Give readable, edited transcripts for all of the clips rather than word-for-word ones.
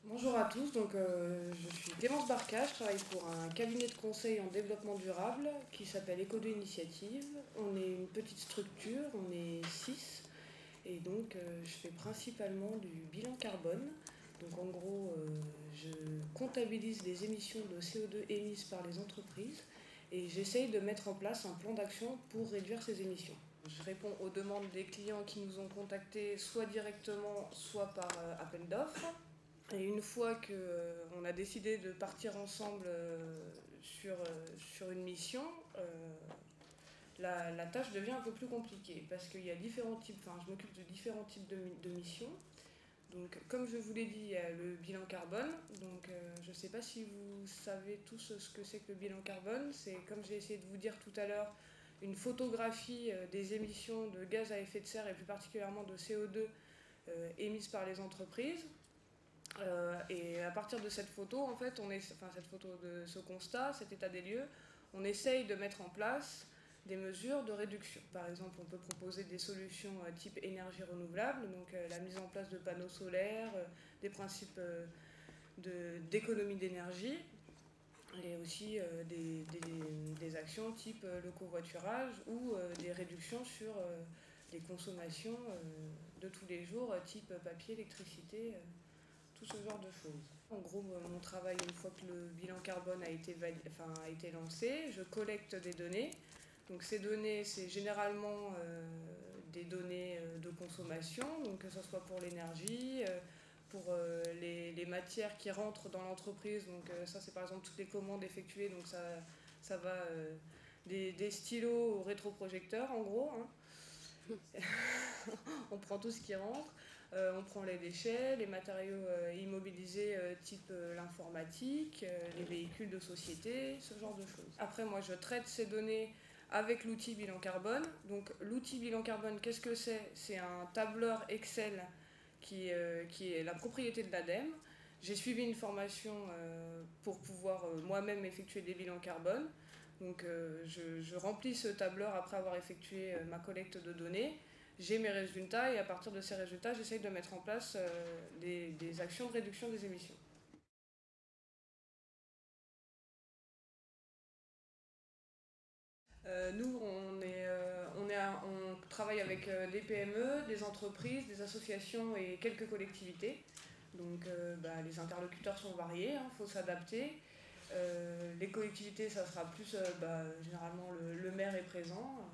Bonjour à tous, je suis Clémence Barca, je travaille pour un cabinet de conseil en développement durable qui s'appelle Eco2 Initiative. On est une petite structure, on est 6 et je fais principalement du bilan carbone. Donc en gros, je comptabilise les émissions de CO2 émises par les entreprises et j'essaye de mettre en place un plan d'action pour réduire ces émissions. Je réponds aux demandes des clients qui nous ont contactés soit directement, soit par appel d'offres. Et une fois qu'on a décidé de partir ensemble sur une mission, la tâche devient un peu plus compliquée parce qu'il y a différents types, enfin je m'occupe de différents types de missions. Donc comme je vous l'ai dit, il y a le bilan carbone. Je ne sais pas si vous savez tous ce que c'est que le bilan carbone. C'est, comme j'ai essayé de vous dire tout à l'heure, une photographie des émissions de gaz à effet de serre et plus particulièrement de CO2 émises par les entreprises. Et à partir de cette photo, en fait, cette photo de ce constat, cet état des lieux, on essaye de mettre en place des mesures de réduction. Par exemple, on peut proposer des solutions type énergie renouvelable, la mise en place de panneaux solaires, des principes d'économie d'énergie, et aussi des actions type le covoiturage ou des réductions sur les consommations de tous les jours, type papier, électricité. Tout ce genre de choses. En gros, mon travail, une fois que le bilan carbone a été lancé, je collecte des données. Donc ces données, c'est généralement des données de consommation, donc que ce soit pour l'énergie, pour les matières qui rentrent dans l'entreprise. Ça, c'est par exemple toutes les commandes effectuées, donc ça va des stylos aux rétroprojecteurs, en gros. On prend tout ce qui rentre, on prend les déchets, les matériaux immobilisés type l'informatique, les véhicules de société, ce genre de choses. Après, moi, je traite ces données avec l'outil bilan carbone. Donc l'outil bilan carbone, qu'est-ce que c'est? C'est un tableur Excel qui est la propriété de l'ADEME. J'ai suivi une formation pour pouvoir moi-même effectuer des bilans carbone. Je remplis ce tableur après avoir effectué ma collecte de données. J'ai mes résultats et à partir de ces résultats, j'essaye de mettre en place des actions de réduction des émissions. Nous, on travaille avec des PME, des entreprises, des associations et quelques collectivités. Les interlocuteurs sont variés, il faut s'adapter. Les collectivités, ça sera plus généralement le maire est présent,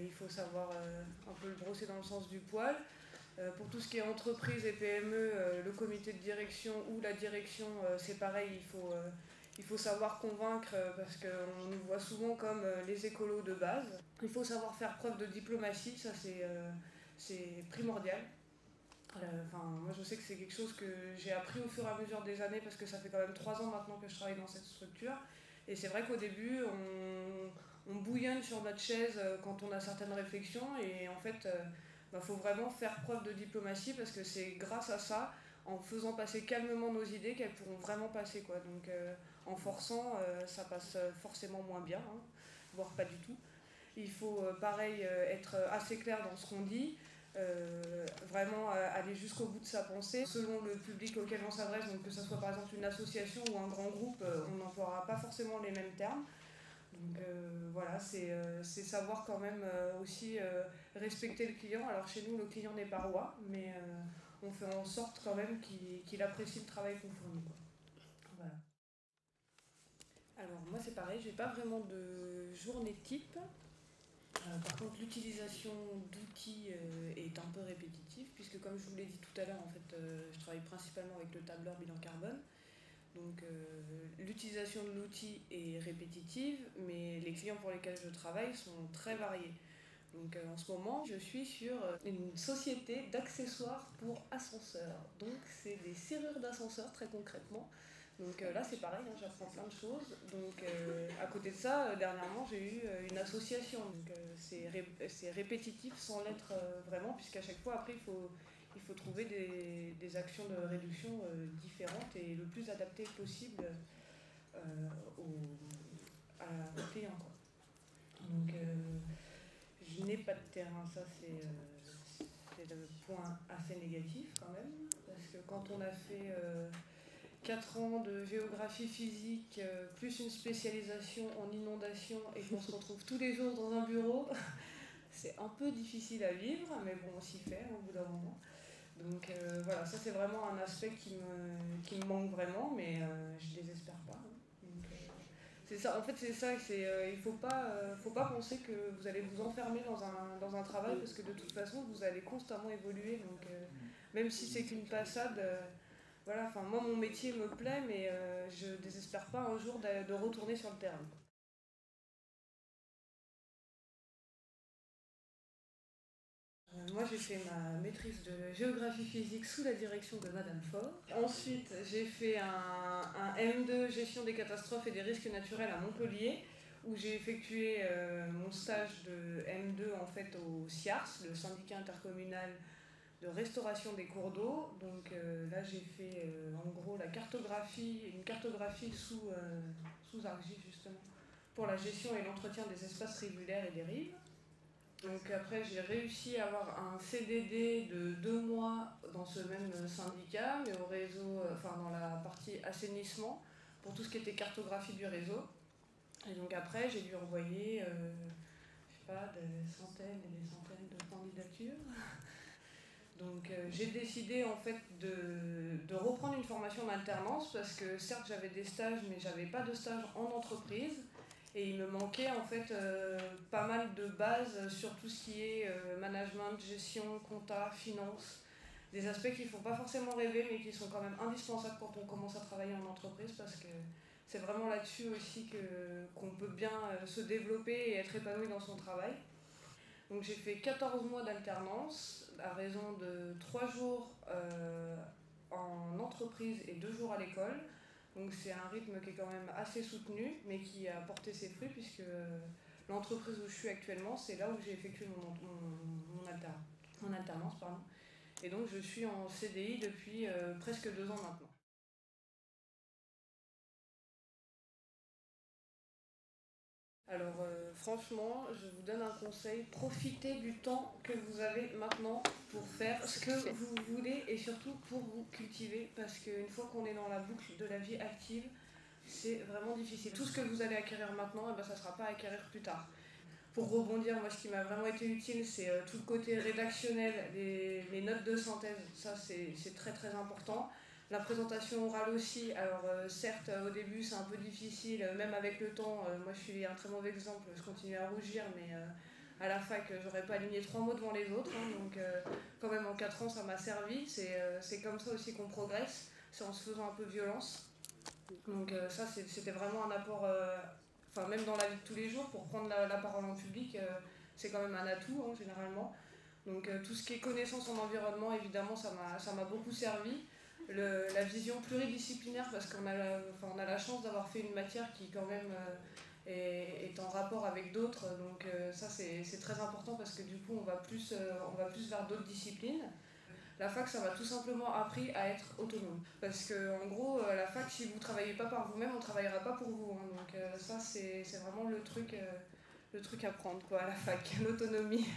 il faut savoir un peu le brosser dans le sens du poil. Pour tout ce qui est entreprise et PME, le comité de direction ou la direction, c'est pareil, il faut savoir convaincre parce qu'on nous voit souvent comme les écolos de base. Il faut savoir faire preuve de diplomatie, ça c'est primordial. Moi je sais que c'est quelque chose que j'ai appris au fur et à mesure des années parce que ça fait quand même 3 ans maintenant que je travaille dans cette structure. Et c'est vrai qu'au début, on bouillonne sur notre chaise quand on a certaines réflexions et en fait, faut vraiment faire preuve de diplomatie parce que c'est grâce à ça, en faisant passer calmement nos idées, qu'elles pourront vraiment passer, quoi. En forçant, ça passe forcément moins bien, voire pas du tout. Il faut pareil être assez clair dans ce qu'on dit, vraiment aller jusqu'au bout de sa pensée. Selon le public auquel on s'adresse, donc que ce soit par exemple une association ou un grand groupe, on n'emploiera pas forcément les mêmes termes. C'est savoir quand même aussi respecter le client. Alors chez nous, le client n'est pas roi, mais on fait en sorte quand même qu'il apprécie le travail qu'on fournit, quoi. Voilà. Alors moi c'est pareil, j'ai pas vraiment de journée type. Par contre, l'utilisation d'outils est un peu répétitive, puisque comme je vous l'ai dit tout à l'heure, en fait, je travaille principalement avec le tableur bilan carbone. L'utilisation de l'outil est répétitive, mais les clients pour lesquels je travaille sont très variés. En ce moment, je suis sur une société d'accessoires pour ascenseurs. Donc c'est des serrures d'ascenseurs très concrètement. Là c'est pareil, j'apprends plein de choses. À côté de ça, dernièrement j'ai eu une association. C'est répétitif sans l'être vraiment, puisqu'à chaque fois après il faut trouver des actions de réduction différentes et le plus adaptées possible au client, quoi. Je n'ai pas de terrain, ça c'est le point assez négatif quand même, parce que quand on a fait 4 ans de géographie physique, plus une spécialisation en inondation et qu'on se retrouve tous les jours dans un bureau, c'est un peu difficile à vivre, mais bon, on s'y fait au bout d'un moment. Donc voilà, ça c'est vraiment un aspect qui me manque vraiment, mais je désespère pas. Donc, c'est ça, en fait c'est ça, il faut pas penser que vous allez vous enfermer dans un travail parce que de toute façon vous allez constamment évoluer. Donc même si c'est qu'une passade, voilà, enfin moi mon métier me plaît, mais je désespère pas un jour de retourner sur le terrain. Moi, j'ai fait ma maîtrise de géographie physique sous la direction de Madame Faure. Ensuite, j'ai fait un M2 gestion des catastrophes et des risques naturels à Montpellier, où j'ai effectué mon stage de M2 en fait au SIARS, le syndicat intercommunal de restauration des cours d'eau. Donc là, j'ai fait en gros une cartographie sous argile justement, pour la gestion et l'entretien des espaces rivulaires et des rives. Donc après, j'ai réussi à avoir un CDD de 2 mois dans ce même syndicat, mais au réseau, enfin dans la partie assainissement, pour tout ce qui était cartographie du réseau. Et donc après, j'ai dû envoyer, je sais pas, des centaines et des centaines de candidatures. Donc j'ai décidé en fait de reprendre une formation d'alternance parce que certes j'avais des stages, mais j'avais pas de stage en entreprise. Et il me manquait en fait pas mal de bases sur tout ce qui est management, gestion, compta, finance. Des aspects qui ne font pas forcément rêver mais qui sont quand même indispensables quand on commence à travailler en entreprise parce que c'est vraiment là-dessus aussi qu'on peut bien se développer et être épanoui dans son travail. Donc j'ai fait 14 mois d'alternance à raison de 3 jours en entreprise et 2 jours à l'école. Donc c'est un rythme qui est quand même assez soutenu, mais qui a porté ses fruits puisque l'entreprise où je suis actuellement, c'est là où j'ai effectué mon alternance. Pardon. Et donc je suis en CDI depuis presque 2 ans maintenant. Alors franchement, je vous donne un conseil, profitez du temps que vous avez maintenant pour faire ce que vous voulez et surtout pour vous cultiver parce qu'une fois qu'on est dans la boucle de la vie active, c'est vraiment difficile. Tout ce que vous allez acquérir maintenant, eh ben, ça ne sera pas à acquérir plus tard. Pour rebondir, moi ce qui m'a vraiment été utile, c'est tout le côté rédactionnel, les notes de synthèse, ça c'est très très important. La présentation orale aussi, alors certes au début c'est un peu difficile, même avec le temps, moi je suis un très mauvais exemple, je continue à rougir, mais à la fac j'aurais pas aligné 3 mots devant les autres, hein, donc quand même en 4 ans ça m'a servi, c'est comme ça aussi qu'on progresse, c'est en se faisant un peu violence. Donc ça c'était vraiment un apport, enfin même dans la vie de tous les jours, pour prendre la parole en public, c'est quand même un atout hein, généralement. Donc tout ce qui est connaissance en environnement, évidemment, ça m'a beaucoup servi. La vision pluridisciplinaire, parce on a la chance d'avoir fait une matière qui quand même est en rapport avec d'autres. Donc ça c'est très important parce que du coup on va plus vers d'autres disciplines. La fac, ça m'a tout simplement appris à être autonome. Parce que en gros, la fac, si vous ne travaillez pas par vous-même, on ne travaillera pas pour vous. Hein. Donc ça, c'est vraiment le truc à prendre quoi, à la fac, l'autonomie.